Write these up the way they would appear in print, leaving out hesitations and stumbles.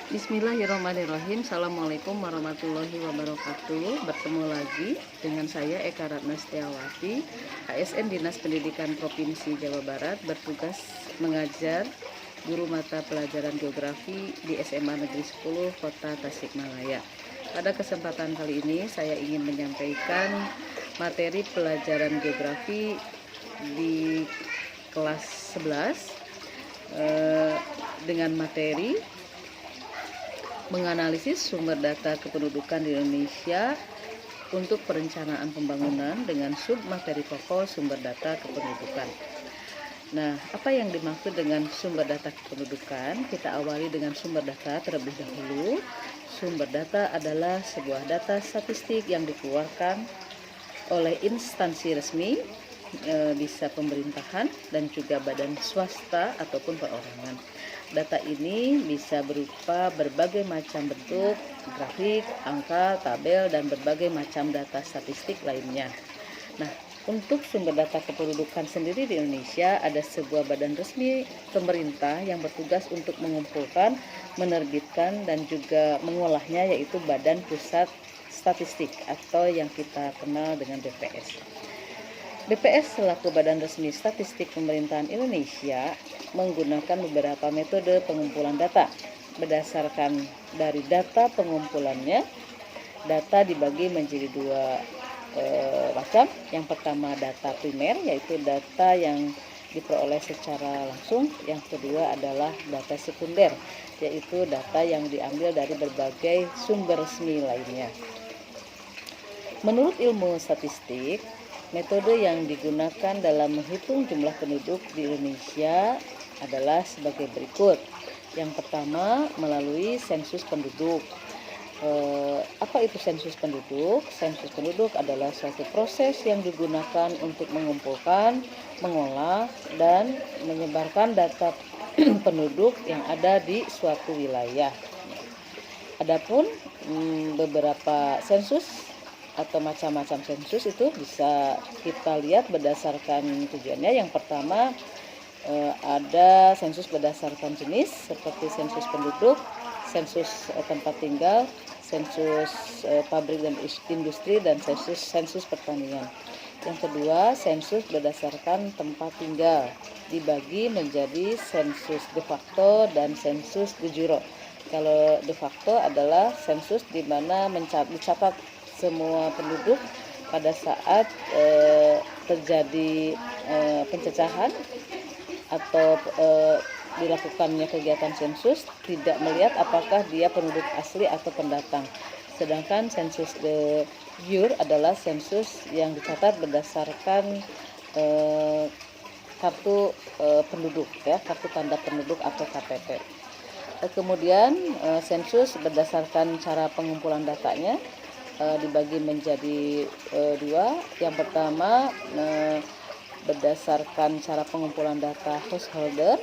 Bismillahirrahmanirrahim. Assalamualaikum warahmatullahi wabarakatuh. Bertemu lagi dengan saya Eka Ratna Setiawati, ASN Dinas Pendidikan Provinsi Jawa Barat, bertugas mengajar guru mata pelajaran geografi di SMA Negeri 10 Kota Tasikmalaya. Pada kesempatan kali ini saya ingin menyampaikan materi pelajaran geografi di kelas 11 dengan materi menganalisis sumber data kependudukan di Indonesia untuk perencanaan pembangunan dengan submateri pokok sumber data kependudukan. Nah, apa yang dimaksud dengan sumber data kependudukan? Kita awali dengan sumber data terlebih dahulu. Sumber data adalah sebuah data statistik yang dikeluarkan oleh instansi resmi, bisa pemerintahan dan juga badan swasta ataupun perorangan. Data ini bisa berupa berbagai macam bentuk, grafik, angka, tabel, dan berbagai macam data statistik lainnya. Nah, untuk sumber data kependudukan sendiri di Indonesia ada sebuah badan resmi pemerintah yang bertugas untuk mengumpulkan, menerbitkan, dan juga mengolahnya, yaitu Badan Pusat Statistik atau yang kita kenal dengan BPS. BPS selaku Badan Resmi Statistik Pemerintahan Indonesia menggunakan beberapa metode pengumpulan data. Berdasarkan dari data pengumpulannya, data dibagi menjadi dua macam. Yang pertama data primer, yaitu data yang diperoleh secara langsung. Yang kedua adalah data sekunder, yaitu data yang diambil dari berbagai sumber resmi lainnya. Menurut ilmu statistik, metode yang digunakan dalam menghitung jumlah penduduk di Indonesia adalah sebagai berikut. Yang pertama, melalui sensus penduduk. Apa itu sensus penduduk? Sensus penduduk adalah suatu proses yang digunakan untuk mengumpulkan, mengolah, dan menyebarkan data penduduk yang ada di suatu wilayah. Adapun beberapa sensus atau macam-macam sensus itu bisa kita lihat berdasarkan tujuannya. Yang pertama, ada sensus berdasarkan jenis seperti sensus penduduk, sensus tempat tinggal, sensus pabrik dan industri, dan sensus pertanian. Yang kedua, sensus berdasarkan tempat tinggal dibagi menjadi sensus de facto dan sensus de jure. Kalau de facto adalah sensus di mana dicatat semua penduduk pada saat terjadi pencecahan atau dilakukannya kegiatan sensus, tidak melihat apakah dia penduduk asli atau pendatang. Sedangkan sensus de jure adalah sensus yang dicatat berdasarkan kartu penduduk, ya, kartu tanda penduduk atau KTP. Kemudian sensus berdasarkan cara pengumpulan datanya dibagi menjadi dua. Yang pertama berdasarkan cara pengumpulan data householder.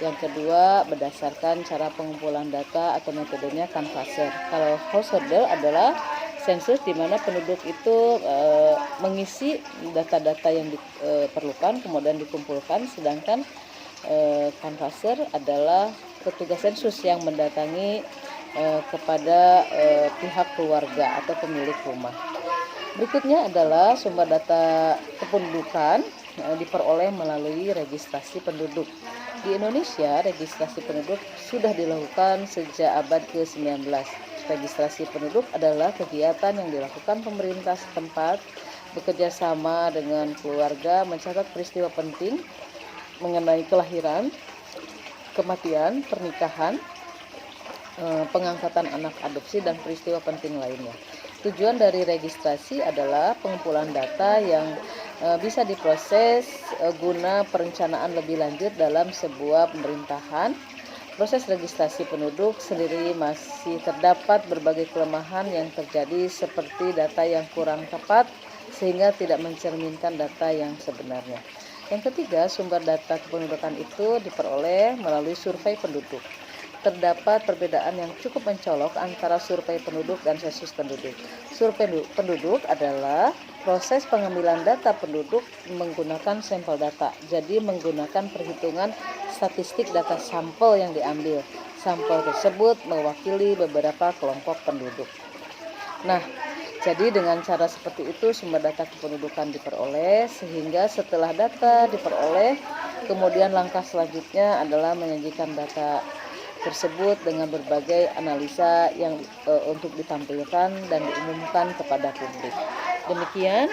Yang kedua berdasarkan cara pengumpulan data atau metodenya canvasser. Kalau householder adalah sensus di mana penduduk itu mengisi data-data yang diperlukan kemudian dikumpulkan, sedangkan canvasser adalah petugas sensus yang mendatangi kepada pihak keluarga atau pemilik rumah. Berikutnya adalah sumber data kependudukan diperoleh melalui registrasi penduduk. Di Indonesia, registrasi penduduk sudah dilakukan sejak abad ke-19. Registrasi penduduk adalah kegiatan yang dilakukan pemerintah setempat bekerja sama dengan keluarga mencatat peristiwa penting mengenai kelahiran, kematian, pernikahan, pengangkatan anak adopsi, dan peristiwa penting lainnya. Tujuan dari registrasi adalah pengumpulan data yang bisa diproses guna perencanaan lebih lanjut dalam sebuah pemerintahan. Proses registrasi penduduk sendiri masih terdapat berbagai kelemahan yang terjadi, seperti data yang kurang tepat sehingga tidak mencerminkan data yang sebenarnya. Yang ketiga, sumber data kependudukan itu diperoleh melalui survei penduduk. Terdapat perbedaan yang cukup mencolok antara survei penduduk dan sensus penduduk. Survei penduduk adalah proses pengambilan data penduduk menggunakan sampel data. Jadi menggunakan perhitungan statistik data sampel yang diambil. sampel tersebut mewakili beberapa kelompok penduduk. Nah, jadi dengan cara seperti itu sumber data kependudukan diperoleh, sehingga setelah data diperoleh, kemudian langkah selanjutnya adalah menyajikan data tersebut dengan berbagai analisa yang untuk ditampilkan dan diumumkan kepada publik. Demikian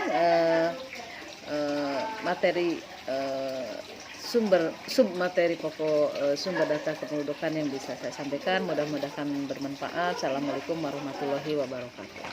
materi submateri pokok sumber data kependudukan yang bisa saya sampaikan. Mudah-mudahan bermanfaat. Assalamualaikum warahmatullahi wabarakatuh.